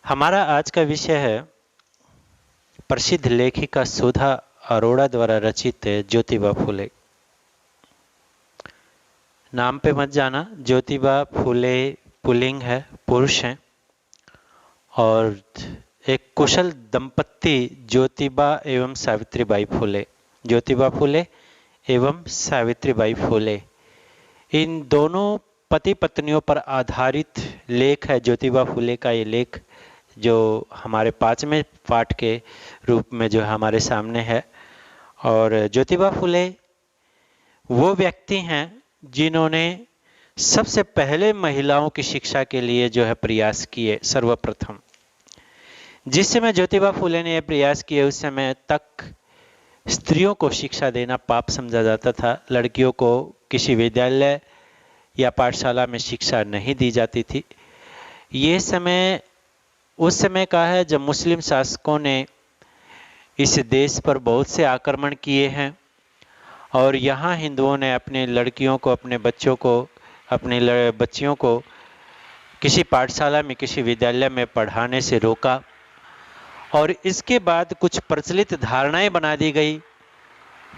हमारा आज का विषय है प्रसिद्ध लेखिका सुधा अरोड़ा द्वारा रचित ज्योतिबा फुले। नाम पे मत जाना, ज्योतिबा फुले पुल्लिंग है, पुरुष हैं। और एक कुशल दंपत्ति ज्योतिबा एवं सावित्रीबाई फुले, ज्योतिबा फुले एवं सावित्रीबाई फुले, इन दोनों पति पत्नियों पर आधारित लेख है। ज्योतिबा फुले का ये लेख जो हमारे 5वें पाठ के रूप में जो हमारे सामने है। और ज्योतिबा फुले वो व्यक्ति हैं जिन्होंने सबसे पहले महिलाओं की शिक्षा के लिए जो है प्रयास किए। सर्वप्रथम जिस समय ज्योतिबा फुले ने यह प्रयास किए उस समय तक स्त्रियों को शिक्षा देना पाप समझा जाता था। लड़कियों को किसी विद्यालय या पाठशाला में शिक्षा नहीं दी जाती थी। ये समय उस समय का है जब मुस्लिम शासकों ने इस देश पर बहुत से आक्रमण किए हैं और यहाँ हिंदुओं ने अपने लड़कियों को, अपने बच्चों को, अपने बच्चियों को किसी पाठशाला में, किसी विद्यालय में पढ़ाने से रोका। और इसके बाद कुछ प्रचलित धारणाएं बना दी गई।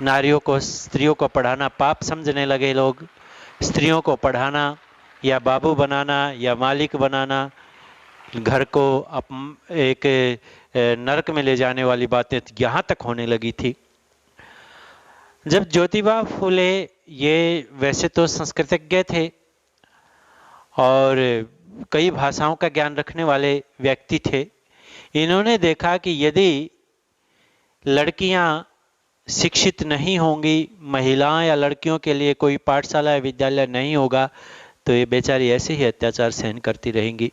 नारियों को, स्त्रियों को पढ़ाना पाप समझने लगे लोग। स्त्रियों को पढ़ाना या बाबू बनाना या मालिक बनाना, घर को एक नरक में ले जाने वाली बातें यहाँ तक होने लगी थी। जब ज्योतिबा फुले ये वैसे तो संस्कृतज्ञ थे और कई भाषाओं का ज्ञान रखने वाले व्यक्ति थे, इन्होंने देखा कि यदि लड़कियां शिक्षित नहीं होंगी, महिलाएं या लड़कियों के लिए कोई पाठशाला या विद्यालय नहीं होगा, तो ये बेचारी ऐसे ही अत्याचार सहन करती रहेंगी।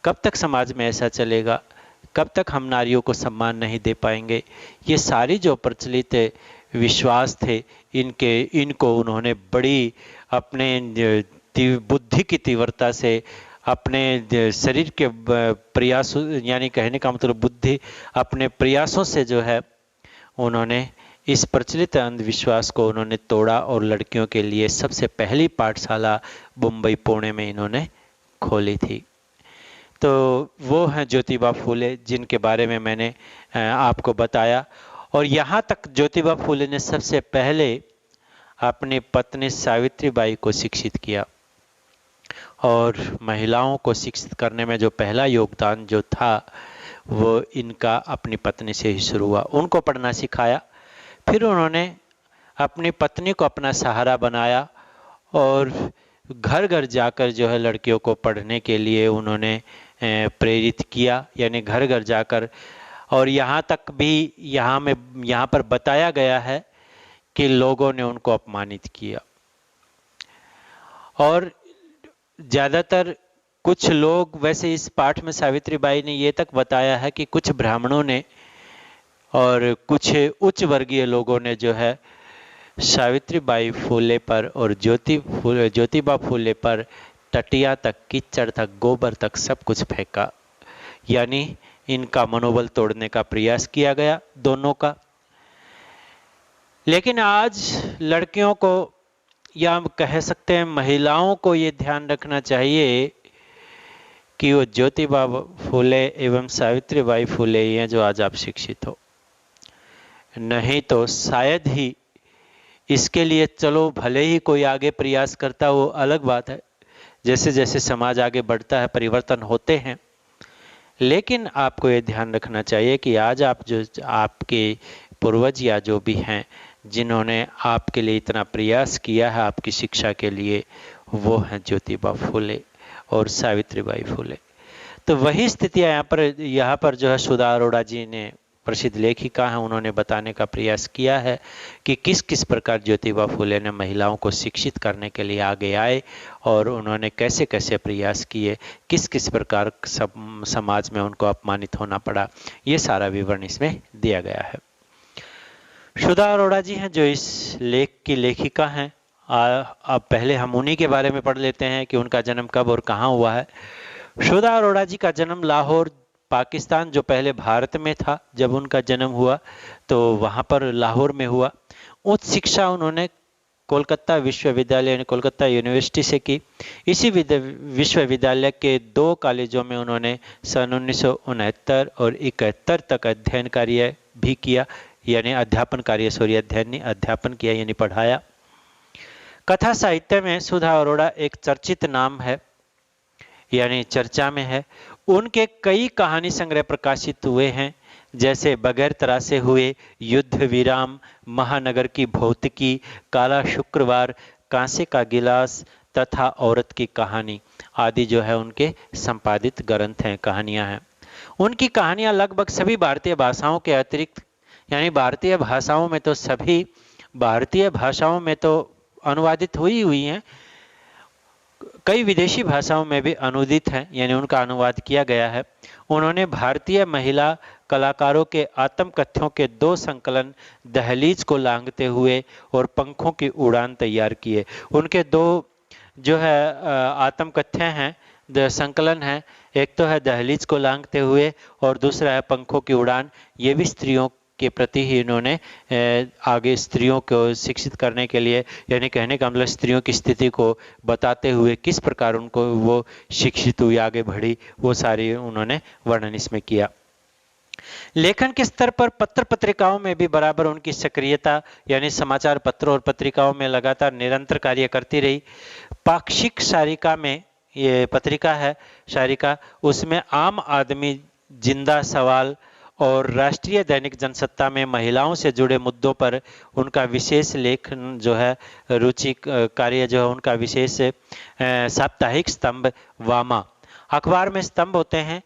कब तक समाज में ऐसा चलेगा? कब तक हम नारियों को सम्मान नहीं दे पाएंगे? ये सारी जो प्रचलित विश्वास थे इनको उन्होंने बड़ी अपने बुद्धि की तीव्रता से, अपने शरीर के प्रयासों, यानी कहने का मतलब बुद्धि, अपने प्रयासों से जो है उन्होंने इस प्रचलित अंधविश्वास को उन्होंने तोड़ा और लड़कियों के लिए सबसे पहली पाठशाला मुंबई, पुणे में इन्होंने खोली थी। तो वो हैं ज्योतिबा फुले जिनके बारे में मैंने आपको बताया। और यहाँ तक ज्योतिबा फुले ने सबसे पहले अपनी पत्नी सावित्रीबाई को शिक्षित किया और महिलाओं को शिक्षित करने में जो पहला योगदान जो था वो इनका अपनी पत्नी से ही शुरू हुआ। उनको पढ़ना सिखाया, फिर उन्होंने अपनी पत्नी को अपना सहारा बनाया और घर घर जाकर जो है लड़कियों को पढ़ने के लिए उन्होंने प्रेरित किया, यानी घर घर जाकर। और यहाँ तक भी यहाँ पर बताया गया है कि लोगों ने उनको अपमानित किया। और ज़्यादातर कुछ लोग, वैसे इस पाठ में सावित्रीबाई ने ये तक बताया है कि कुछ ब्राह्मणों ने और कुछ उच्च वर्गीय लोगों ने जो है सावित्रीबाई फुले पर और ज्योतिबा फुले पर टटिया तक, कीचड़ तक, गोबर तक सब कुछ फेंका, यानी इनका मनोबल तोड़ने का प्रयास किया गया दोनों का। लेकिन आज लड़कियों को, या हम कह सकते हैं महिलाओं को, ये ध्यान रखना चाहिए कि वो ज्योतिबा फुले एवं सावित्रीबाई फुले हैं जो आज आप शिक्षित हो। नहीं तो शायद ही इसके लिए, चलो भले ही कोई आगे प्रयास करता, वो अलग बात है। जैसे जैसे समाज आगे बढ़ता है परिवर्तन होते हैं, लेकिन आपको ये ध्यान रखना चाहिए कि आज आप जो, आपके पूर्वज या जो भी हैं जिन्होंने आपके लिए इतना प्रयास किया है आपकी शिक्षा के लिए, वो हैं ज्योतिबा फुले और सावित्रीबाई फुले। तो वही स्थितियाँ यहाँ पर जो है सुधा अरोड़ा जी ने, प्रसिद्ध लेखिका हैं, उन्होंने बताने का प्रयास किया है कि किस किस प्रकार ज्योतिबा फुले ने महिलाओं को शिक्षित करने के लिए आगे आए और उन्होंने कैसे कैसे प्रयास किए, किस किस प्रकार समाज में उनको अपमानित होना पड़ा। ये सारा विवरण इसमें दिया गया है। सुधा अरोड़ा जी हैं जो इस लेख की लेखिका हैं। अब पहले हम उन्हीं के बारे में पढ़ लेते हैं कि उनका जन्म कब और कहाँ हुआ है। सुधा अरोड़ा जी का जन्म लाहौर, पाकिस्तान, जो पहले भारत में था, जब उनका जन्म हुआ तो वहाँ पर लाहौर में हुआ। उच्च शिक्षा उन्होंने कोलकाता विश्वविद्यालय यानी कोलकाता यूनिवर्सिटी से की। इसी विश्वविद्यालय के 2 कॉलेजों में उन्होंने सन 1969 और 71 तक अध्ययन कार्य भी किया, यानी अध्यापन कार्य, अध्यापन किया यानी पढ़ाया। कथा साहित्य में सुधा अरोड़ा एक चर्चित नाम है, यानी चर्चा में है। उनके कई कहानी संग्रह प्रकाशित हुए हैं, जैसे बगैर तरासे हुए, युद्ध विराम, महानगर की भौतिकी, काला शुक्रवार, कांसे का गिलास तथा औरत की कहानी आदि जो है उनके संपादित ग्रंथ हैं, कहानियां हैं। उनकी कहानियां लगभग सभी भारतीय भाषाओं के अतिरिक्त, यानी भारतीय भाषाओं में तो सभी भारतीय भाषाओं में तो अनुवादित हुई हैं, कई विदेशी भाषाओं में भी अनुदित हैं, यानी उनका अनुवाद किया गया है। उन्होंने भारतीय महिला कलाकारों के आत्मकथ्यों के 2 संकलन दहलीज को लांघते हुए और पंखों की उड़ान तैयार किए। उनके 2 जो है आत्मकथ्य हैं, संकलन है, एक तो है दहलीज को लांघते हुए और दूसरा है पंखों की उड़ान। ये भी स्त्रियों के प्रति ही इन्होंने आगे स्त्रियों को शिक्षित करने के लिए, यानी कहने का मतलब स्त्रियों की स्थिति को बताते हुए किस प्रकार उनको वो शिक्षित हुई, आगे बढ़ी, वो सारी उन्होंने वर्णन इसमें किया। लेखन के स्तर पर पत्र पत्रिकाओं में भी बराबर उनकी सक्रियता, यानी समाचार पत्रों और पत्रिकाओं में लगातार निरंतर कार्य करती रही। पाक्षिक सारिका में, ये पत्रिका है सारिका, उसमें आम आदमी, जिंदा सवाल और राष्ट्रीय दैनिक जनसत्ता में महिलाओं से जुड़े मुद्दों पर उनका विशेष लेखन जो है, रुचि कार्य जो है उनका विशेष साप्ताहिक स्तंभ वामा, अखबार में स्तंभ होते हैं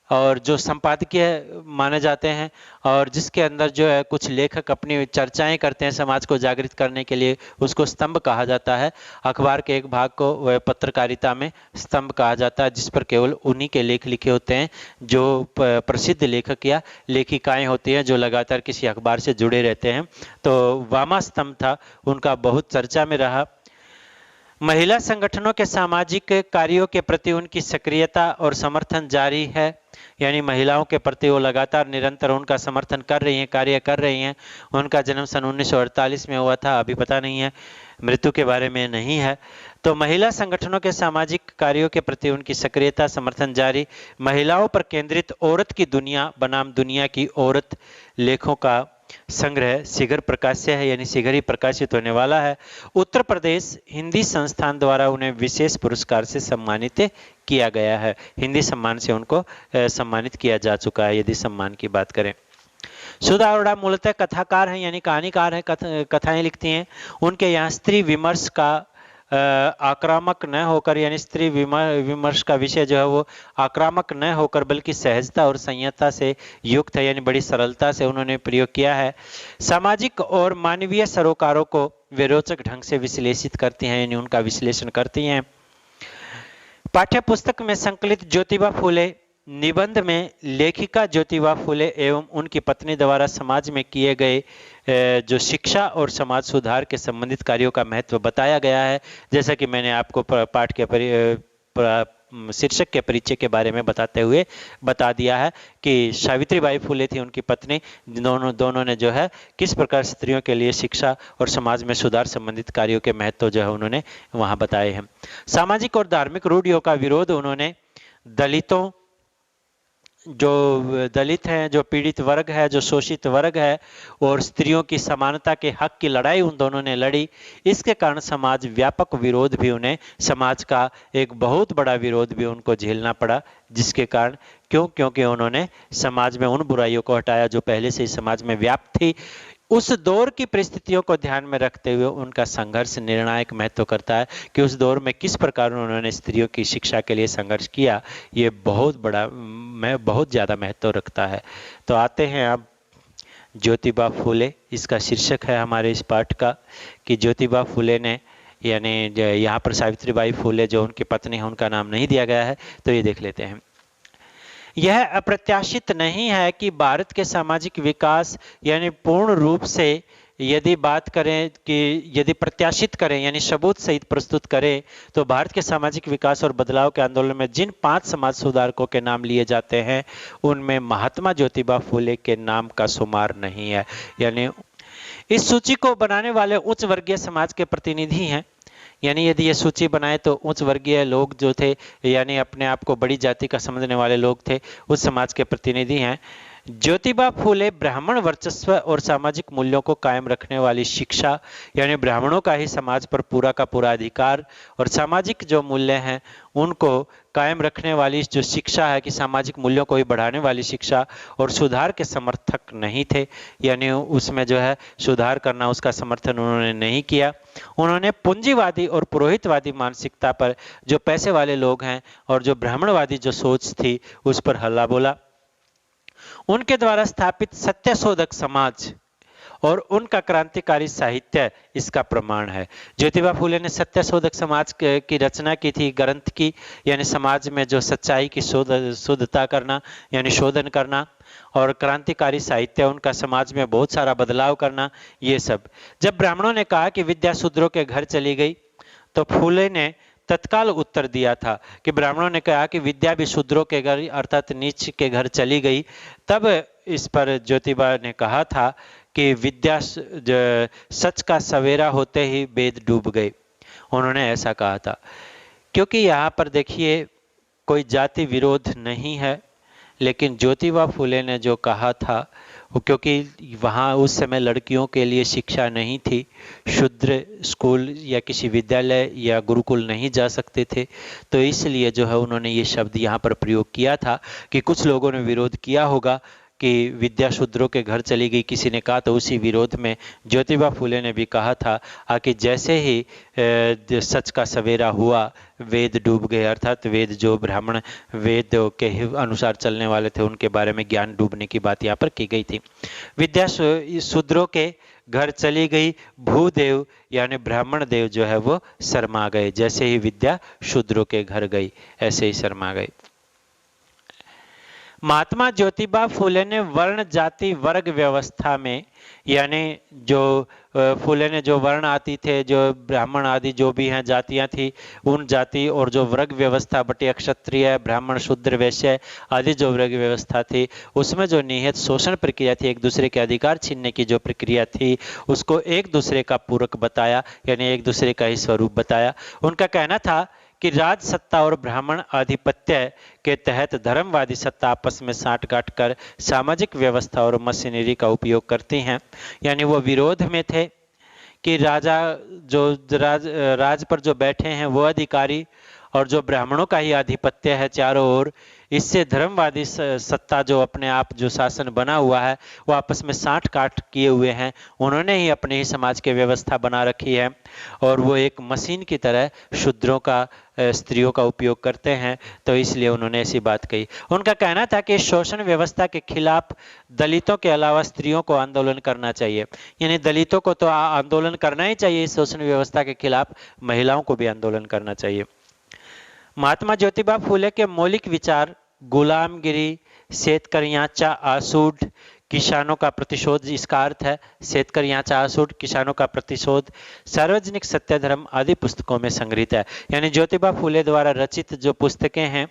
और जो संपादकीय माने जाते हैं और जिसके अंदर जो है कुछ लेखक अपनी चर्चाएं करते हैं समाज को जागृत करने के लिए, उसको स्तंभ कहा जाता है। अखबार के एक भाग को वह पत्रकारिता में स्तंभ कहा जाता है, जिस पर केवल उन्हीं के लेख लिखे होते हैं जो प्रसिद्ध लेखक या लेखिकाएं होती हैं जो लगातार किसी अखबार से जुड़े रहते हैं। तो वामा स्तंभ था उनका, बहुत चर्चा में रहा। महिला संगठनों के सामाजिक कार्यों के प्रति उनकी सक्रियता और समर्थन जारी है, यानी महिलाओं के प्रति वो लगातार निरंतर उनका समर्थन कर रही हैं, कार्य कर रही हैं। उनका जन्म सन 1948 में हुआ था, अभी पता नहीं है, मृत्यु के बारे में नहीं है। तो महिला संगठनों के सामाजिक कार्यों के प्रति उनकी सक्रियता, समर्थन जारी। महिलाओं पर केंद्रित औरत की दुनिया बनाम दुनिया की औरत लेखों का संग्रह शीघ्र प्रकाश्य है, यानी शीघ्र ही प्रकाशित होने वाला है। उत्तर प्रदेश हिंदी संस्थान द्वारा उन्हें विशेष पुरस्कार से सम्मानित किया गया है, हिंदी सम्मान से उनको सम्मानित किया जा चुका है, यदि सम्मान की बात करें। सुधा अरोड़ा मूलतः कथाकार हैं, यानी कहानीकार हैं, कथाएं लिखती हैं। उनके यहाँ स्त्री विमर्श का आक्रामक न होकर, यानी स्त्री विमर्श का विषय जो है वो आक्रामक न होकर बल्कि सहजता और संयमता से युक्त है, यानी बड़ी सरलता से उन्होंने प्रयोग किया है। सामाजिक और मानवीय सरोकारों को वे रोचक ढंग से विश्लेषित करती हैं, यानी उनका विश्लेषण करती हैं। पाठ्य पुस्तक में संकलित ज्योतिबा फूले निबंध में लेखिका ज्योतिबा फूले एवं उनकी पत्नी द्वारा समाज में किए गए जो शिक्षा और समाज सुधार के संबंधित कार्यों का महत्व बताया गया है। जैसा कि मैंने आपको पाठ के शीर्षक के परिचय के बारे में बताते हुए बता दिया है कि सावित्रीबाई फूले थी उनकी पत्नी, दोनों ने जो है किस प्रकार स्त्रियों के लिए शिक्षा और समाज में सुधार संबंधित कार्यों के महत्व जो है उन्होंने वहां बताए हैं। सामाजिक और धार्मिक रूढ़ियों का विरोध उन्होंने, दलितों, जो दलित हैं, जो पीड़ित वर्ग है, जो शोषित वर्ग है, और स्त्रियों की समानता के हक की लड़ाई उन दोनों ने लड़ी। इसके कारण समाज व्यापक विरोध भी उन्हें, समाज का एक बहुत बड़ा विरोध भी उनको झेलना पड़ा, जिसके कारण क्योंकि उन्होंने समाज में उन बुराइयों को हटाया जो पहले से ही समाज में व्याप्त थी। उस दौर की परिस्थितियों को ध्यान में रखते हुए उनका संघर्ष निर्णायक महत्व करता है कि उस दौर में किस प्रकार उन्होंने स्त्रियों की शिक्षा के लिए संघर्ष किया, ये बहुत ज़्यादा महत्व रखता है। तो आते हैं अब ज्योतिबा फूले, इसका शीर्षक है हमारे इस पाठ का कि ज्योतिबा फूले ने, यानी यहाँ पर सावित्रीबाई फूले जो उनकी पत्नी है उनका नाम नहीं दिया गया है, तो ये देख लेते हैं। यह अप्रत्याशित नहीं है कि भारत के सामाजिक विकास, यानी पूर्ण रूप से यदि बात करें कि यदि प्रत्याशित करें यानी सबूत सहित प्रस्तुत करें, तो भारत के सामाजिक विकास और बदलाव के आंदोलन में जिन 5 समाज सुधारकों के नाम लिए जाते हैं उनमें महात्मा ज्योतिबा फूले के नाम का शुमार नहीं है। यानी इस सूची को बनाने वाले उच्च वर्गीय समाज के प्रतिनिधि हैं। यानी यदि ये सूची बनाए तो उच्च वर्गीय लोग जो थे, यानी अपने आप को बड़ी जाति का समझने वाले लोग थे, उस समाज के प्रतिनिधि हैं। ज्योतिबा फूले ब्राह्मण वर्चस्व और सामाजिक मूल्यों को कायम रखने वाली शिक्षा, यानी ब्राह्मणों का ही समाज पर पूरा का पूरा अधिकार और सामाजिक जो मूल्य हैं उनको कायम रखने वाली जो शिक्षा है कि सामाजिक मूल्यों को ही बढ़ाने वाली शिक्षा, और सुधार के समर्थक नहीं थे। यानी उसमें जो है सुधार करना, उसका समर्थन उन्होंने नहीं किया। उन्होंने पूंजीवादी और पुरोहितवादी मानसिकता पर जो पैसे वाले लोग हैं और जो ब्राह्मणवादी जो सोच थी उस पर हल्ला बोला। उनके द्वारा स्थापित सत्यशोधक समाज और उनका क्रांतिकारी साहित्य इसका प्रमाण है। ज्योतिबा फूले ने सत्यशोधक समाज की रचना की थी, ग्रंथ की, यानी समाज में जो सच्चाई की शुद्धता करना, यानी शोधन करना, और क्रांतिकारी साहित्य उनका समाज में बहुत सारा बदलाव करना, ये सब। जब ब्राह्मणों ने कहा कि विद्या शूद्रों के घर चली गई, तो फूले ने तत्काल उत्तर दिया था कि ब्राह्मणों ने कहा कि विद्या भी शूद्रों के घर अर्थात नीच के घर चली गई। तब इस पर ज्योतिबा ने कहा था कि विद्या सच का सवेरा होते ही वेद डूब गए। उन्होंने ऐसा कहा था। क्योंकि यहाँ पर देखिए कोई जाति विरोध नहीं है, लेकिन ज्योतिबा फूले ने जो कहा था वो, क्योंकि वहाँ उस समय लड़कियों के लिए शिक्षा नहीं थी, शूद्र स्कूल या किसी विद्यालय या गुरुकुल नहीं जा सकते थे, तो इसलिए जो है उन्होंने ये शब्द यहाँ पर प्रयोग किया था कि कुछ लोगों ने विरोध किया होगा कि विद्या शूद्रों के घर चली गई, किसी ने कहा, तो उसी विरोध में ज्योतिबा फूले ने भी कहा था कि जैसे ही सच का सवेरा हुआ वेद डूब गए, अर्थात वेद जो ब्राह्मण वेद के अनुसार चलने वाले थे उनके बारे में ज्ञान डूबने की बात यहाँ पर की गई थी। विद्या शूद्रों के घर चली गई, भूदेव यानी ब्राह्मण देव जो है वो शर्मा गए। जैसे ही विद्या शूद्रों के घर गई ऐसे ही शर्मा गए। महात्मा ज्योतिबा फूले ने वर्ण जाति वर्ग व्यवस्था में, यानी जो फूले ने जो वर्ण आती थे, जो ब्राह्मण आदि जो भी हैं जातियां थी, उन जाति और जो वर्ग व्यवस्था बटे क्षत्रिय ब्राह्मण शूद्र वैश्य आदि जो वर्ग व्यवस्था थी, उसमें जो निहित शोषण प्रक्रिया थी, एक दूसरे के अधिकार छीनने की जो प्रक्रिया थी, उसको एक दूसरे का पूरक बताया, यानी एक दूसरे का ही स्वरूप बताया। उनका कहना था कि राज सत्ता और ब्राह्मण आधिपत्य के तहत धर्मवादी सत्ता आपस में साठगांठ कर सामाजिक व्यवस्था और मशीनरी का उपयोग करती हैं। यानी वो विरोध में थे कि राजा जो राज पर जो बैठे हैं वो अधिकारी, और जो ब्राह्मणों का ही आधिपत्य है चारों ओर, इससे धर्मवादी सत्ता जो अपने आप जो शासन बना हुआ है वो आपस में साठ काट किए हुए हैं, उन्होंने ही अपने ही समाज की व्यवस्था बना रखी है, और वो एक मशीन की तरह शूद्रों का स्त्रियों का उपयोग करते हैं, तो इसलिए उन्होंने ऐसी बात कही। उनका कहना था कि शोषण व्यवस्था के खिलाफ दलितों के अलावा स्त्रियों को आंदोलन करना चाहिए। यानी दलितों को तो आंदोलन करना ही चाहिए इस शोषण व्यवस्था के खिलाफ, महिलाओं को भी आंदोलन करना चाहिए। महात्मा ज्योतिबा फूले के मौलिक विचार गुलामगिरी, शेतकऱ्यांचा आसूड, किसानों का प्रतिशोध, इसका अर्थ है शेतकऱ्यांचा आसूड, किसानों का प्रतिशोध, सार्वजनिक सत्य धर्म आदि पुस्तकों में संग्रहित है। यानी ज्योतिबा फूले द्वारा रचित जो पुस्तकें हैं,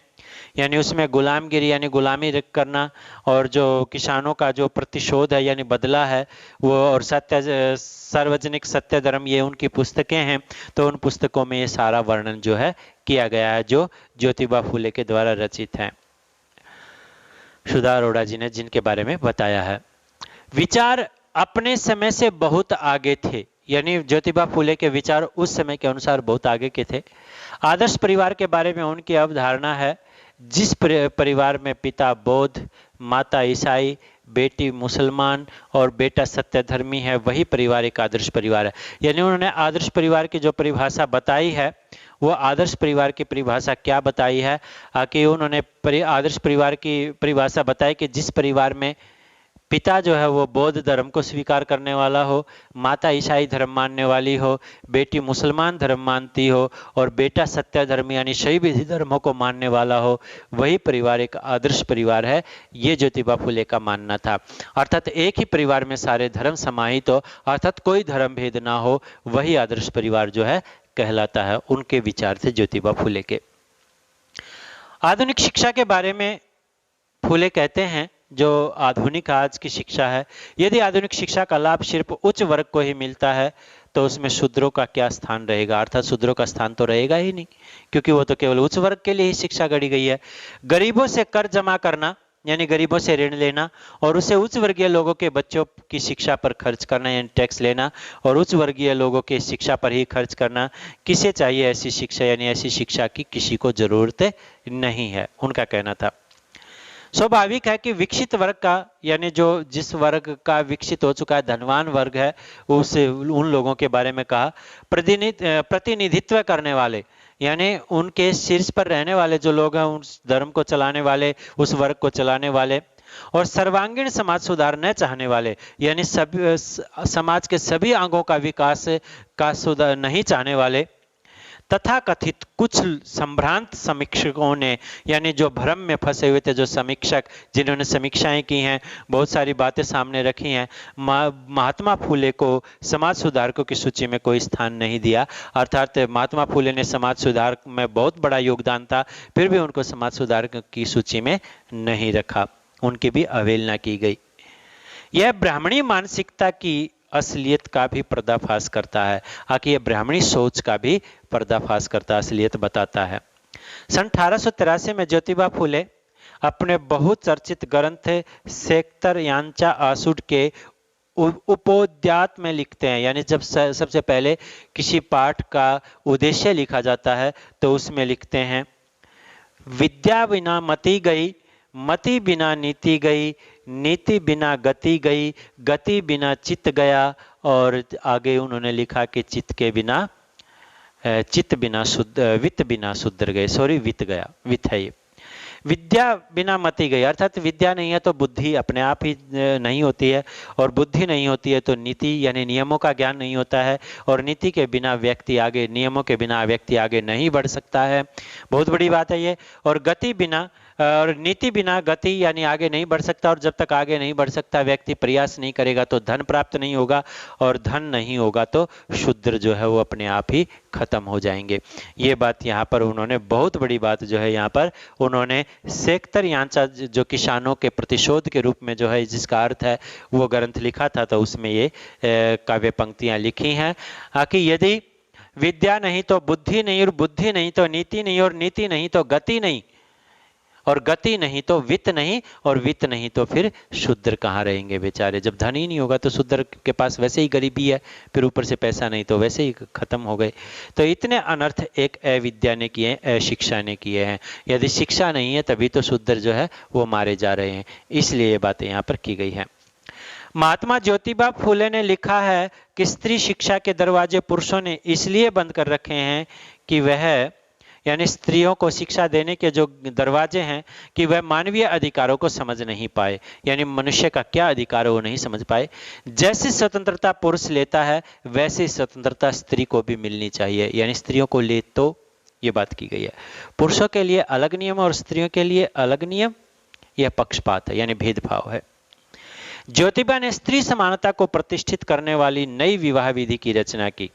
यानी उसमें गुलामगिरी यानी गुलामी करना, और जो किसानों का जो प्रतिशोध है यानी बदला है वो, और सार्वजनिक सत्य धर्म, ये उनकी पुस्तकें हैं। तो उन पुस्तकों में ये सारा वर्णन जो है किया गया है जो ज्योतिबा फूले के द्वारा रचित है। सुधा अरोड़ा जी ने जिनके बारे में बताया है। विचार अपने समय से बहुत आगे थे, यानी ज्योतिबा फूले के विचार उस समय के अनुसार बहुत आगे के थे। आदर्श परिवार के बारे में उनकी अवधारणा है, जिस परिवार में पिता बौद्ध, माता ईसाई, बेटी मुसलमान और बेटा सत्यधर्मी है, वही परिवार एक आदर्श परिवार है। यानी उन्होंने आदर्श परिवार की जो परिभाषा बताई है, वो आदर्श परिवार की परिभाषा क्या बताई है कि उन्होंने आदर्श परिवार की परिभाषा बताई कि जिस परिवार में पिता जो है वो बौद्ध धर्म को स्वीकार करने वाला हो, माता ईसाई धर्म मानने वाली हो, बेटी मुसलमान धर्म मानती हो, और बेटा सत्य धर्म यानी सभी विधि धर्मों को मानने वाला हो, वही परिवार एक आदर्श परिवार है। ये ज्योतिबा फूले का मानना था। अर्थात एक ही परिवार में सारे धर्म समाहित हो, अर्थात कोई धर्म भेद ना हो, वही आदर्श परिवार जो है कहलाता है। उनके विचार थे ज्योतिबा फूले के। आधुनिक शिक्षा के बारे में फूले कहते हैं जो आधुनिक आज की शिक्षा है, यदि आधुनिक शिक्षा का लाभ सिर्फ उच्च वर्ग को ही मिलता है तो उसमें शूद्रों का क्या स्थान रहेगा? अर्थात शूद्रों का स्थान तो रहेगा ही नहीं, क्योंकि वो तो केवल उच्च वर्ग के लिए ही शिक्षा गढ़ी गई है। गरीबों से कर जमा करना यानी गरीबों से ऋण लेना और उसे उच्च वर्गीय लोगों के बच्चों की शिक्षा पर खर्च करना यानी टैक्स लेना और उच्च वर्गीय लोगों की शिक्षा पर ही खर्च करना, किसे चाहिए ऐसी शिक्षा? यानी ऐसी शिक्षा की किसी को जरूरत नहीं है, उनका कहना था। स्वाभाविक है कि विकसित वर्ग का यानी जो जिस वर्ग का विकसित हो चुका है, धनवान वर्ग है, उस उन लोगों के बारे में कहा प्रतिनिधित्व करने वाले यानी उनके शीर्ष पर रहने वाले जो लोग हैं, उस धर्म को चलाने वाले, उस वर्ग को चलाने वाले और सर्वांगीण समाज सुधार न चाहने वाले यानी सभी समाज के सभी अंगों का विकास का सुधार नहीं चाहने वाले तथा कथित कुछ संभ्रांत समीक्षकों ने यानी जो भ्रम में फंसे हुए थे, जो समीक्षक जिन्होंने समीक्षाएं की हैं, बहुत सारी बातें सामने रखी हैं, महात्मा फूले को समाज सुधारकों की सूची में कोई स्थान नहीं दिया। अर्थात महात्मा फूले ने समाज सुधार में बहुत बड़ा योगदान था, फिर भी उनको समाज सुधार की सूची में नहीं रखा, उनकी भी अवहेलना की गई। यह ब्राह्मणी मानसिकता की असलियत का भी पर्दाफाश करता है, आकि यह ब्राह्मणी सोच का भी पर्दाफाश करता है, असलियत बताता है। सन 1883 में ज्योतिबा फूले अपने बहुचर्चित ग्रंथ सेक्तर यांचा आसुड के उपोद्यात में लिखते हैं, यानी जब सबसे पहले किसी पाठ का उद्देश्य लिखा जाता है तो उसमें लिखते हैं, विद्या बिना मति गई, मति बिना नीति गई, नीति बिना गति गई, गति बिना चित्त गया और आगे उन्होंने लिखा कि चित्त बिना शुद्ध, वित्त बिना शुद्र गए, सॉरी वित्त गया, वित्त है ये। विद्या बिना मति गई अर्थात विद्या नहीं है तो बुद्धि अपने आप ही नहीं होती है और बुद्धि नहीं होती है तो नीति यानी नियमों का ज्ञान नहीं होता है और नीति के बिना व्यक्ति आगे, नियमों के बिना व्यक्ति आगे नहीं बढ़ सकता है, बहुत बड़ी बात है ये। और गति बिना और नीति बिना गति यानी आगे नहीं बढ़ सकता और जब तक आगे नहीं बढ़ सकता व्यक्ति प्रयास नहीं करेगा तो धन प्राप्त नहीं होगा और धन नहीं होगा तो शूद्र जो है वो अपने आप ही खत्म हो जाएंगे। ये बात यहाँ पर उन्होंने बहुत बड़ी बात जो है यहाँ पर उन्होंने सेक्तर यांचा जो किसानों के प्रतिशोध के रूप में जो है जिसका अर्थ है वो ग्रंथ लिखा था, तो उसमें ये काव्य पंक्तियां लिखी हैं कि यदि विद्या नहीं तो बुद्धि नहीं और बुद्धि नहीं तो नीति नहीं और नीति नहीं तो गति नहीं और गति नहीं तो वित्त नहीं और वित्त नहीं तो फिर शूद्र कहाँ रहेंगे बेचारे। जब धन ही नहीं होगा तो शूद्र के पास वैसे ही गरीबी है, फिर ऊपर से पैसा नहीं तो वैसे ही खत्म हो गए। तो इतने अनर्थ एक अविद्या ने किए, अशिक्षा ने किए हैं। यदि शिक्षा नहीं है तभी तो शूद्र जो है वो मारे जा रहे हैं, इसलिए ये बातें यहाँ पर की गई हैं। महात्मा ज्योतिबा फूले ने लिखा है कि स्त्री शिक्षा के दरवाजे पुरुषों ने इसलिए बंद कर रखे हैं कि वह यानी स्त्रियों को शिक्षा देने के जो दरवाजे हैं कि वह मानवीय अधिकारों को समझ नहीं पाए, यानी मनुष्य का क्या अधिकार है वो नहीं समझ पाए। जैसी स्वतंत्रता पुरुष लेता है वैसी स्वतंत्रता स्त्री को भी मिलनी चाहिए, यानी स्त्रियों को ले तो ये बात की गई है। पुरुषों के लिए अलग नियम और स्त्रियों के लिए अलग नियम, यह पक्षपात है यानी भेदभाव है। ज्योतिबा ने स्त्री समानता को प्रतिष्ठित करने वाली नई विवाह विधि की रचना की,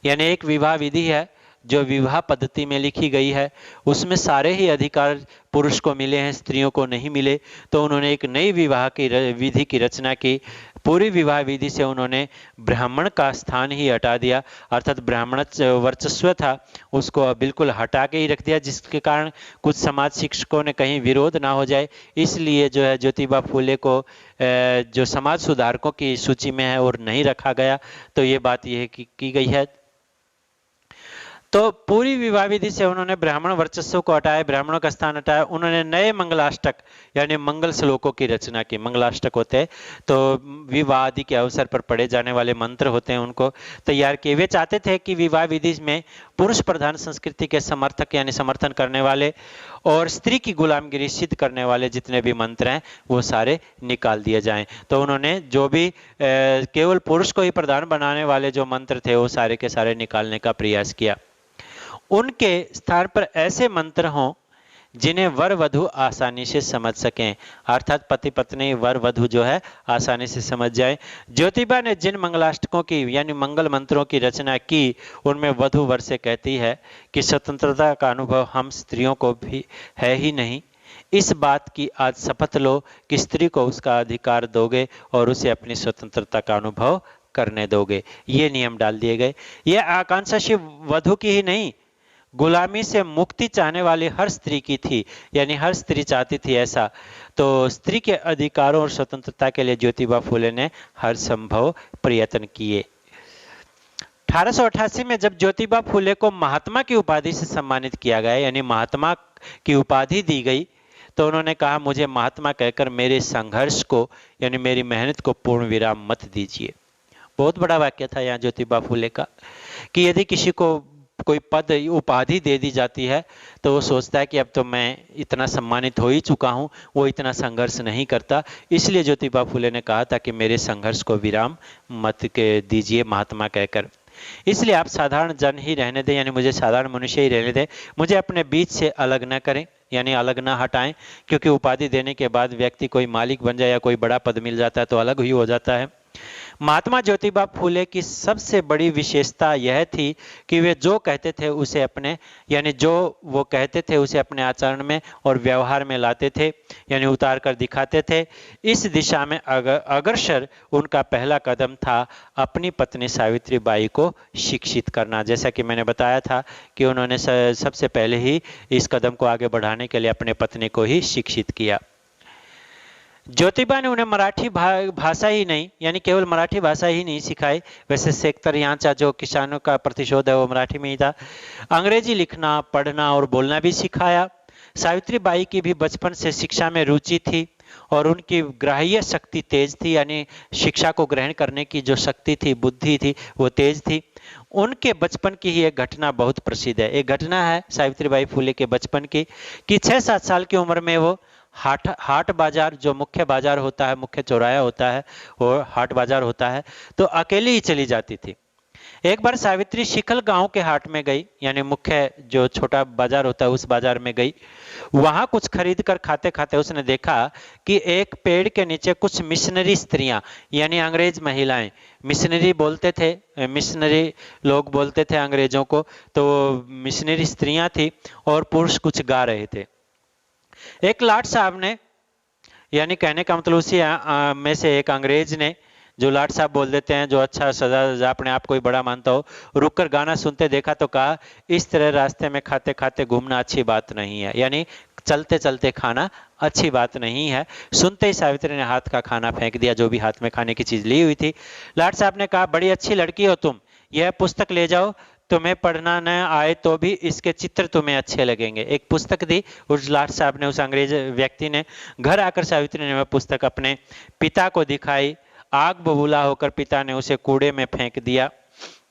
यानी एक विवाह विधि है जो विवाह पद्धति में लिखी गई है, उसमें सारे ही अधिकार पुरुष को मिले हैं, स्त्रियों को नहीं मिले। तो उन्होंने एक नई विवाह की विधि की रचना की। पूरी विवाह विधि से उन्होंने ब्राह्मण का स्थान ही हटा दिया, अर्थात ब्राह्मण वर्चस्व था उसको बिल्कुल हटा के ही रख दिया, जिसके कारण कुछ समाज शिक्षकों ने कहीं विरोध ना हो जाए, इसलिए जो है ज्योतिबा फूले को जो समाज सुधारकों की सूची में है और नहीं रखा गया। तो ये बात यह की गई है। तो पूरी विवाह विधि से उन्होंने ब्राह्मण वर्चस्व को हटाया, ब्राह्मणों का स्थान हटाया। उन्होंने नए मंगलाष्टक यानी मंगल श्लोकों की रचना की। मंगलाष्टक होते हैं तो विवाह आदि के अवसर पर पढ़े जाने वाले मंत्र होते हैं, उनको तैयार किए। वे चाहते थे कि विवाह विधि में पुरुष प्रधान संस्कृति के समर्थक यानी समर्थन करने वाले और स्त्री की गुलामगिरी सिद्ध करने वाले जितने भी मंत्र हैं वो सारे निकाल दिए जाएं। तो उन्होंने जो भी केवल पुरुष को ही प्रधान बनाने वाले जो मंत्र थे वो सारे के सारे निकालने का प्रयास किया। उनके स्थान पर ऐसे मंत्र हों जिन्हें वर वधु आसानी से समझ सकें, अर्थात पति पत्नी वर वधु जो है आसानी से समझ जाए। ज्योतिबा ने जिन मंगलाष्टकों की यानी मंगल मंत्रों की रचना की उनमें वधु वर से कहती है कि स्वतंत्रता का अनुभव हम स्त्रियों को भी है ही नहीं, इस बात की आज शपथ लो कि स्त्री को उसका अधिकार दोगे और उसे अपनी स्वतंत्रता का अनुभव करने दोगे। ये नियम डाल दिए गए। यह आकांक्षा सिर्फ वधु की ही नहीं, गुलामी से मुक्ति चाहने वाली हर स्त्री की थी, यानी हर स्त्री चाहती थी ऐसा। तो स्त्री के अधिकारों और स्वतंत्रता के लिए ज्योतिबा फुले ने हर संभव प्रयत्न किए। 1888 में जब ज्योतिबा फुले को महात्मा की उपाधि से सम्मानित किया गया, यानी महात्मा की उपाधि दी गई, तो उन्होंने कहा मुझे महात्मा कहकर मेरे संघर्ष को यानी मेरी मेहनत को पूर्ण विराम मत दीजिए। बहुत बड़ा वाक्य था यहाँ ज्योतिबा फुले का कि यदि किसी को कोई पद उपाधि दे दी जाती है तो वो सोचता है कि अब तो मैं इतना सम्मानित हो ही चुका हूँ, वो इतना संघर्ष नहीं करता। इसलिए ज्योतिबा फुले ने कहा था कि मेरे संघर्ष को विराम मत के दीजिए महात्मा कहकर। इसलिए आप साधारण जन ही रहने दें, यानी मुझे साधारण मनुष्य ही रहने दें, मुझे अपने बीच से अलग न करें, यानी अलग ना हटाएं, क्योंकि उपाधि देने के बाद व्यक्ति कोई मालिक बन जाए या कोई बड़ा पद मिल जाता है तो अलग ही हो जाता है। महात्मा ज्योतिबा फुले की सबसे बड़ी विशेषता यह थी कि वे जो कहते थे उसे अपने यानी जो वो कहते थे उसे अपने आचरण में और व्यवहार में लाते थे, यानी उतार कर दिखाते थे। इस दिशा में अग्रसर उनका पहला कदम था अपनी पत्नी सावित्री बाई को शिक्षित करना। जैसा कि मैंने बताया था कि उन्होंने सबसे पहले ही इस कदम को आगे बढ़ाने के लिए अपने पत्नी को ही शिक्षित किया। ज्योतिबा ने उन्हें मराठी भाषा ही नहीं, यानी केवल मराठी भाषा ही नहीं सिखाई, वैसे सेक्टर यांचा जो किसानों का प्रतिशोध है वो मराठी में ही था, अंग्रेजी लिखना पढ़ना और बोलना भी सिखाया। सावित्री बाई की भी बचपन से शिक्षा में रुचि थी और उनकी ग्राह्य शक्ति तेज थी, यानी शिक्षा को ग्रहण करने की जो शक्ति थी, बुद्धि थी, वो तेज थी। उनके बचपन की ही एक घटना बहुत प्रसिद्ध है। एक घटना है सावित्री बाई फुले के बचपन की कि 6-7 साल की उम्र में वो हाट बाजार, जो मुख्य बाजार होता है, मुख्य चौराया होता है, वो हाट बाजार होता है, तो अकेली ही चली जाती थी। एक बार सावित्री शिखल गांव के हाट में गई, यानी मुख्य जो छोटा बाजार होता है उस बाजार में गई। वहां कुछ खरीद कर खाते खाते उसने देखा कि एक पेड़ के नीचे कुछ मिशनरी स्त्रियां, यानी अंग्रेज महिलाएं, मिशनरी बोलते थे, मिशनरी लोग बोलते थे अंग्रेजों को, तो मिशनरी स्त्रियां थी और पुरुष कुछ गा रहे थे। एक लाट साहब ने, यानी कहने का मतलब उसी में से एक अंग्रेज ने, जो लाट साहब बोल देते हैं, जो अच्छा सजा अपने आप को ही बड़ा मानता हो, रुककर गाना सुनते देखा तो कहा इस तरह रास्ते में खाते खाते घूमना अच्छी बात नहीं है, यानी चलते चलते खाना अच्छी बात नहीं है। सुनते ही सावित्री ने हाथ का खाना फेंक दिया, जो भी हाथ में खाने की चीज ली हुई थी। लाट साहब ने कहा बड़ी अच्छी लड़की हो तुम, यह पुस्तक ले जाओ, तुम्हें पढ़ना न आए तो भी इसके चित्र तुम्हें अच्छे लगेंगे। एक पुस्तक दी उस लाट साहब ने, उस अंग्रेज व्यक्ति ने। घर आकर सावित्री ने वह पुस्तक अपने पिता को दिखाई। आग बबूला होकर पिता ने उसे कूड़े में फेंक दिया,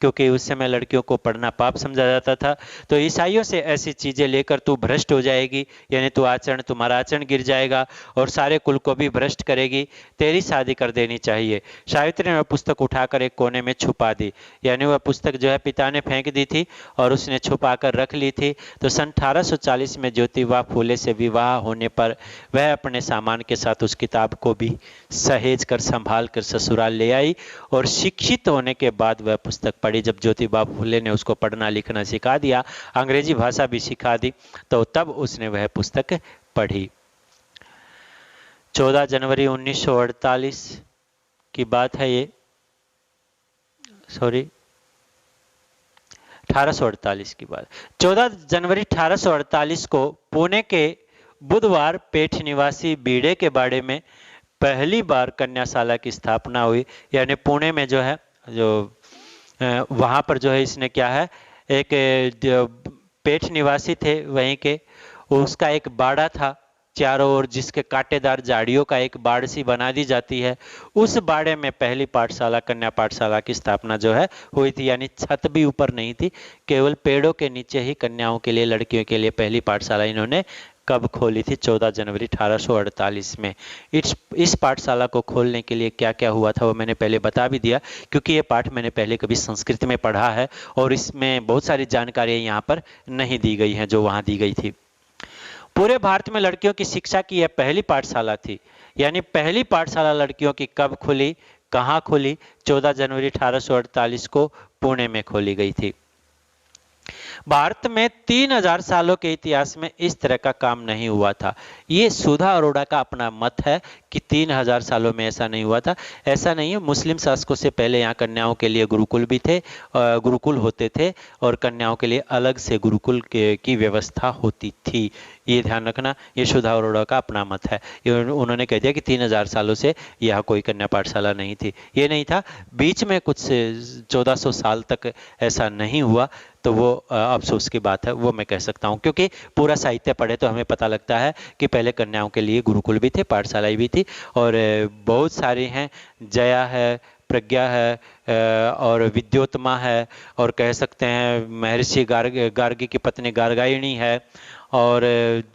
क्योंकि उस समय लड़कियों को पढ़ना पाप समझा जाता था। तो ईसाइयों से ऐसी चीजें लेकर तू भ्रष्ट हो जाएगी, यानी तुम्हारा आचरण गिर जाएगा और सारे कुल को भी भ्रष्ट करेगी, तेरी शादी कर देनी चाहिए। सावित्री ने वह पुस्तक उठाकर एक कोने में छुपा दी, यानी वह पुस्तक जो है पिता ने फेंक दी थी और उसने छुपा कर रख ली थी। तो सन 1840 में ज्योतिबा फुले से विवाह होने पर वह अपने सामान के साथ उस किताब को भी सहेज कर संभाल कर ससुराल ले आई और शिक्षित होने के बाद वह पुस्तक पढ़ी। जब ज्योतिबा फुले ने उसको पढ़ना लिखना सिखा दिया, अंग्रेजी भाषा भी सिखा दी, तो तब उसने वह पुस्तक पढ़ी। 14 जनवरी 1948 की बात है ये, सॉरी 1848 की बात। 14 जनवरी 1848 को पुणे के बुधवार पेठ निवासी बीड़े के बाड़े में पहली बार कन्याशाला की स्थापना हुई, यानी पुणे में जो है, जो वहां पर जो है इसने क्या है, एक पेठ निवासी थे वहीं के, उसका एक बाड़ा था चारों ओर, जिसके कांटेदार झाड़ियों का एक बाड़ सी बना दी जाती है। उस बाड़े में पहली पाठशाला, कन्या पाठशाला की स्थापना जो है हुई थी, यानी छत भी ऊपर नहीं थी, केवल पेड़ों के नीचे ही कन्याओं के लिए, लड़कियों के लिए पहली पाठशाला इन्होंने कब खोली थी? 14 जनवरी 1848 में। इस पाठशाला को खोलने के लिए क्या क्या हुआ था वो मैंने पहले बता भी दिया, क्योंकि ये पाठ मैंने पहले कभी संस्कृत में पढ़ा है और इसमें बहुत सारी जानकारियां यहाँ पर नहीं दी गई हैं जो वहाँ दी गई थी। पूरे भारत में लड़कियों की शिक्षा की यह पहली पाठशाला थी, यानी पहली पाठशाला लड़कियों की कब खुली, कहाँ खुली? 14 जनवरी 1848 को पुणे में खोली गई थी। भारत में 3000 सालों के इतिहास में इस तरह का काम नहीं हुआ था। ये सुधा अरोड़ा का अपना मत है कि 3000 सालों में ऐसा नहीं हुआ था। ऐसा नहीं है, मुस्लिम शासकों से पहले यहाँ कन्याओं के लिए गुरुकुल भी थे, गुरुकुल होते थे और कन्याओं के लिए अलग से गुरुकुल की व्यवस्था होती थी। ये ध्यान रखना, ये सुधा अरोड़ा का अपना मत है। ये उन्होंने कह दिया कि 3000 सालों से यहाँ कोई कन्या पाठशाला नहीं थी, ये नहीं था। बीच में कुछ 1400 साल तक ऐसा नहीं हुआ, तो वो अफसोस की बात है, वो मैं कह सकता हूँ, क्योंकि पूरा साहित्य पढ़े तो हमें पता लगता है कि पहले कन्याओं के लिए गुरुकुल भी थे, पाठशालाएं भी थी, और बहुत सारी हैं। जया है, प्रज्ञा है, और विद्योत्मा है, और कह सकते हैं महर्षि गार्गी की पत्नी गार्गायणी है, और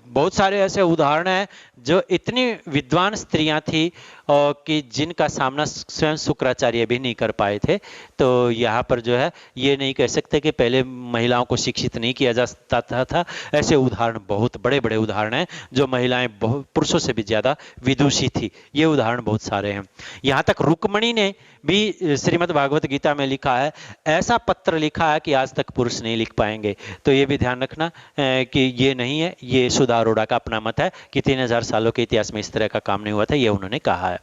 बहुत सारे ऐसे उदाहरण हैं जो इतनी विद्वान स्त्रियां थी कि जिनका सामना स्वयं शुक्राचार्य भी नहीं कर पाए थे। तो यहाँ पर जो है ये नहीं कह सकते कि पहले महिलाओं को शिक्षित नहीं किया जा सकता था। ऐसे उदाहरण बहुत बड़े बड़े उदाहरण हैं जो महिलाएं बहुत पुरुषों से भी ज़्यादा विदुषी थी, ये उदाहरण बहुत सारे हैं। यहाँ तक रुक्मणी ने भी श्रीमद् भागवत गीता में लिखा है, ऐसा पत्र लिखा है कि आज तक पुरुष नहीं लिख पाएंगे। तो ये भी ध्यान रखना कि ये नहीं है, ये सुधा अरोड़ा का अपना मत है कि 3000 सालों के इतिहास में इस तरह का काम नहीं हुआ था, ये उन्होंने कहा है।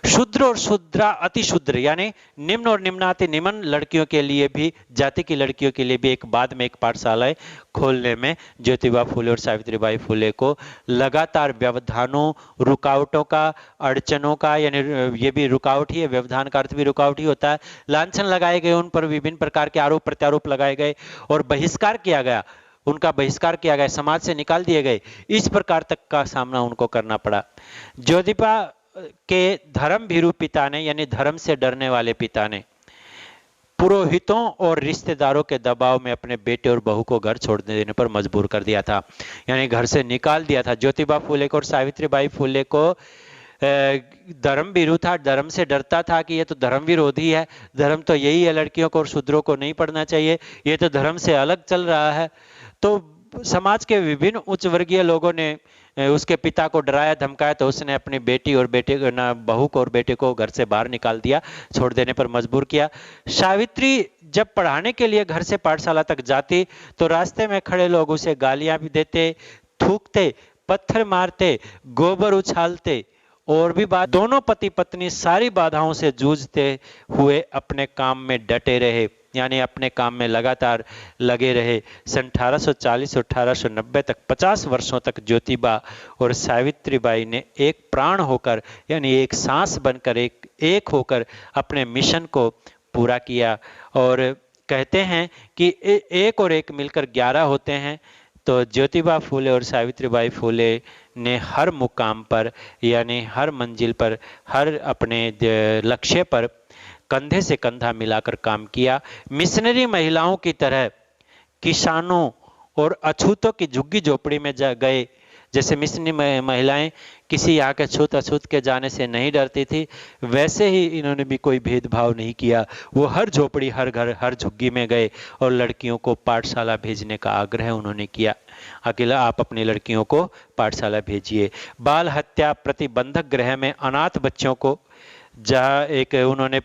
शूद्र और शूद्रा अति शूद्र यानी निम्न और निम्नाति निम्न लड़कियों के लिए भी, जाति की लड़कियों के लिए भी एक बाद में एक पाठशालाएं खोलने में ज्योतिबा फुले और सावित्रीबाई फुले को लगातार व्यवधानों, रुकावटों का, अड़चनों का, यानी ये भी रुकावट ही है, व्यवधान का अर्थ भी रुकावट ही होता है, लांछन लगाए गए, उन पर विभिन्न प्रकार के आरोप प्रत्यारोप लगाए गए और बहिष्कार किया गया, उनका बहिष्कार किया गया, समाज से निकाल दिए गए। इस प्रकार तक का सामना उनको करना पड़ा। ज्योतिबा के धर्म भीरू पिता ने, यानी धर्म से डरने वाले पिता ने, पुरोहितों और रिश्तेदारों के दबाव में अपने बेटे और बहू को घर छोड़ देने पर मजबूर कर दिया था, यानी घर से निकाल दिया था। ज्योतिबा फुले को और सावित्रीबाई फुले को धर्म भीरू था, धर्म से डरता था कि ये तो धर्म विरोधी है, धर्म तो यही है लड़कियों को और शूद्रों को नहीं पढ़ना चाहिए, ये तो धर्म से अलग चल रहा है। तो समाज के विभिन्न उच्च वर्गीय लोगों ने उसके पिता को डराया धमकाया, तो उसने अपनी बेटी और बेटे ना बहू को और बेटे को घर से बाहर निकाल दिया, छोड़ देने पर मजबूर किया। सावित्री जब पढ़ाने के लिए घर से पाठशाला तक जाती तो रास्ते में खड़े लोग उसे गालियां भी देते, थूकते, पत्थर मारते, गोबर उछालते और भी बात। दोनों पति पत्नी सारी बाधाओं से जूझते हुए अपने काम में डटे रहे, यानी अपने काम में लगातार लगे रहे। सन 1840 और 1890 तक 50 वर्षों तक ज्योतिबा और सावित्रीबाई ने एक प्राण होकर, यानी एक सांस बनकर, एक होकर अपने मिशन को पूरा किया। और कहते हैं कि एक और एक मिलकर 11 होते हैं। तो ज्योतिबा फुले और सावित्रीबाई फुले ने हर मुकाम पर, यानी हर मंजिल पर, हर अपने लक्ष्य पर कंधे से कंधा मिलाकर काम किया। मिशनरी महिलाओं की तरह किसानों और अछूतों की झुग्गी झोपड़ी में गए। जैसे मिशनरी महिलाएं किसी यहाँ के छूत अछूत के जाने से नहीं डरती थी, वैसे ही इन्होंने भी कोई भेदभाव नहीं किया। वो हर झोपड़ी, हर घर, हर झुग्गी में गए और लड़कियों को पाठशाला भेजने का आग्रह उन्होंने किया। अकेला आप अपनी लड़कियों को पाठशाला भेजिए। बाल हत्या प्रतिबंधक गृह में अनाथ बच्चों को, जहाँ एक उन्होंने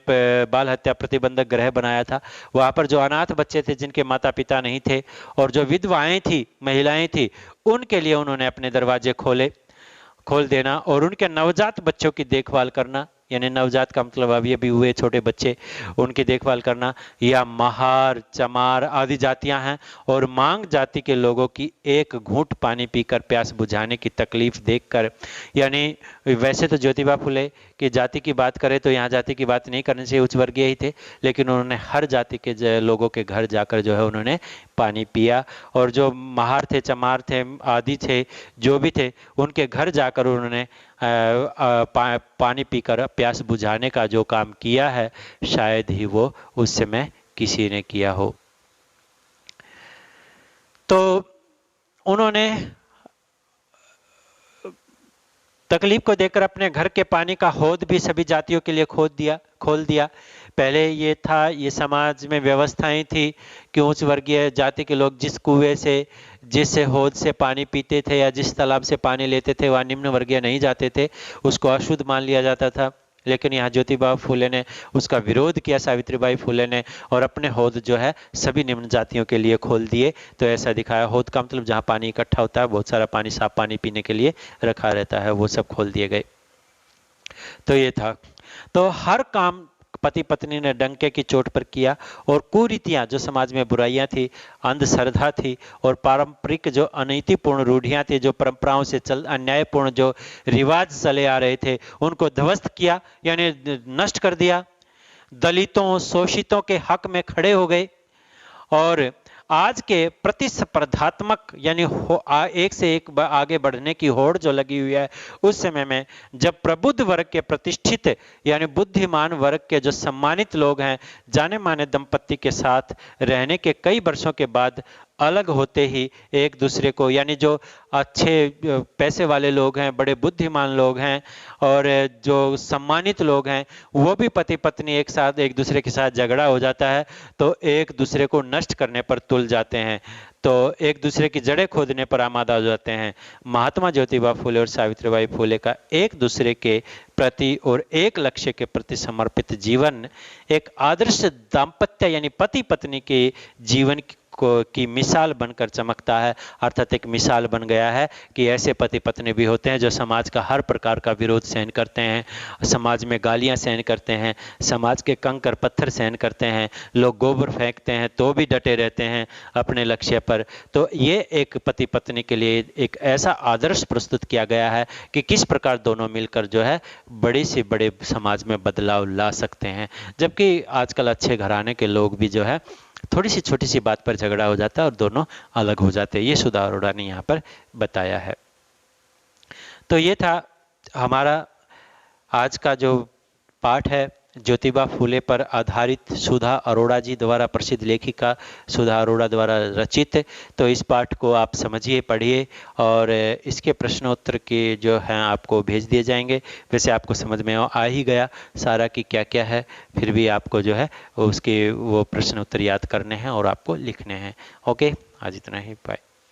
बाल हत्या प्रतिबंधक गृह बनाया था, वहाँ पर जो अनाथ बच्चे थे जिनके माता पिता नहीं थे और जो विधवाएं थी, महिलाएं थी, उनके लिए उन्होंने अपने दरवाजे खोल देना और उनके नवजात बच्चों की देखभाल करना, यानी नवजात का मतलब अभी हुए छोटे बच्चे, उनकी देखभाल करना। या महार, चमार आदि जातियां हैं और मांग जाति के लोगों की एक घूंट पानी पीकर प्यास बुझाने की तकलीफ देखकर, यानी वैसे तो ज्योतिबा फुले की जाति की बात करें तो यहाँ जाति की बात नहीं करनी चाहिए, उच्च वर्गीय ही थे, लेकिन उन्होंने हर जाति के लोगों के घर जाकर जो है उन्होंने पानी पिया। और जो महार थे, चमार थे, आदि थे, जो भी थे, उनके घर जाकर उन्होंने पानी पीकर प्यास बुझाने का जो काम किया है, शायद ही वो उस समय किसी ने किया हो। तो उन्होंने तकलीफ को देखकर अपने घर के पानी का हौद भी सभी जातियों के लिए खोल दिया। पहले ये था, ये समाज में व्यवस्थाएं थी कि उच्च वर्गीय जाति के लोग जिस कुएं से, जिस हौद से पानी पीते थे या जिस तालाब से पानी लेते थे, वह निम्न वर्गीय नहीं जाते थे, उसको अशुद्ध मान लिया जाता था। लेकिन यहाँ ज्योतिबा फूले ने उसका विरोध किया, सावित्रीबाई फूले ने, और अपने हौद जो है सभी निम्न जातियों के लिए खोल दिए। तो ऐसा दिखाया, हौद का मतलब जहाँ पानी इकट्ठा होता है, बहुत सारा पानी, साफ पानी पीने के लिए रखा रहता है, वो सब खोल दिए गए। तो ये था। तो हर काम पति पत्नी ने डंके की चोट पर किया, और कुरीतियां जो समाज में बुराइयां थी, अंधश्रद्धा थी, और पारंपरिक जो अनैतिकपूर्ण रूढ़ियां थी, जो परंपराओं से चल अन्यायपूर्ण जो रिवाज चले आ रहे थे, उनको ध्वस्त किया, यानी नष्ट कर दिया। दलितों शोषितों के हक में खड़े हो गए। और आज के प्रतिस्पर्धात्मक यानी एक से एक आगे बढ़ने की होड़ जो लगी हुई है, उस समय में जब प्रबुद्ध वर्ग के, प्रतिष्ठित यानी बुद्धिमान वर्ग के जो सम्मानित लोग हैं, जाने माने दंपत्ति के साथ रहने के कई वर्षों के बाद अलग होते ही एक दूसरे को, यानी जो अच्छे पैसे वाले लोग हैं, बड़े बुद्धिमान लोग हैं, और जो सम्मानित लोग हैं, वो भी पति पत्नी एक साथ एक दूसरे के साथ झगड़ा हो जाता है तो एक दूसरे को नष्ट करने पर तुल जाते हैं, तो एक दूसरे की जड़ें खोदने पर आमादा हो जाते हैं। महात्मा ज्योतिबा फूले और सावित्रीबाई फूले का एक दूसरे के प्रति और एक लक्ष्य के प्रति समर्पित जीवन एक आदर्श दाम्पत्य यानी पति पत्नी के जीवन की मिसाल बनकर चमकता है। अर्थात एक मिसाल बन गया है कि ऐसे पति पत्नी भी होते हैं जो समाज का हर प्रकार का विरोध सहन करते हैं, समाज में गालियां सहन करते हैं, समाज के कंकर पत्थर सहन करते हैं, लोग गोबर फेंकते हैं तो भी डटे रहते हैं अपने लक्ष्य पर। तो ये एक पति पत्नी के लिए एक ऐसा आदर्श प्रस्तुत किया गया है कि किस प्रकार दोनों मिलकर जो है बड़े से बड़े समाज में बदलाव ला सकते हैं। जबकि आजकल अच्छे घराने के लोग भी जो है थोड़ी सी छोटी सी बात पर झगड़ा हो जाता है और दोनों अलग हो जाते हैं। ये सुधा अरोड़ा ने यहाँ पर बताया है। तो ये था हमारा आज का जो पाठ है, ज्योतिबा फूले पर आधारित, सुधा अरोड़ा जी द्वारा, प्रसिद्ध लेखिका सुधा अरोड़ा द्वारा रचित। तो इस पाठ को आप समझिए, पढ़िए, और इसके प्रश्नोत्तर के जो हैं आपको भेज दिए जाएंगे। वैसे आपको समझ में आ ही गया सारा कि क्या क्या है, फिर भी आपको जो है उसके वो प्रश्नोत्तर याद करने हैं और आपको लिखने हैं। ओके, आज इतना ही, बाय।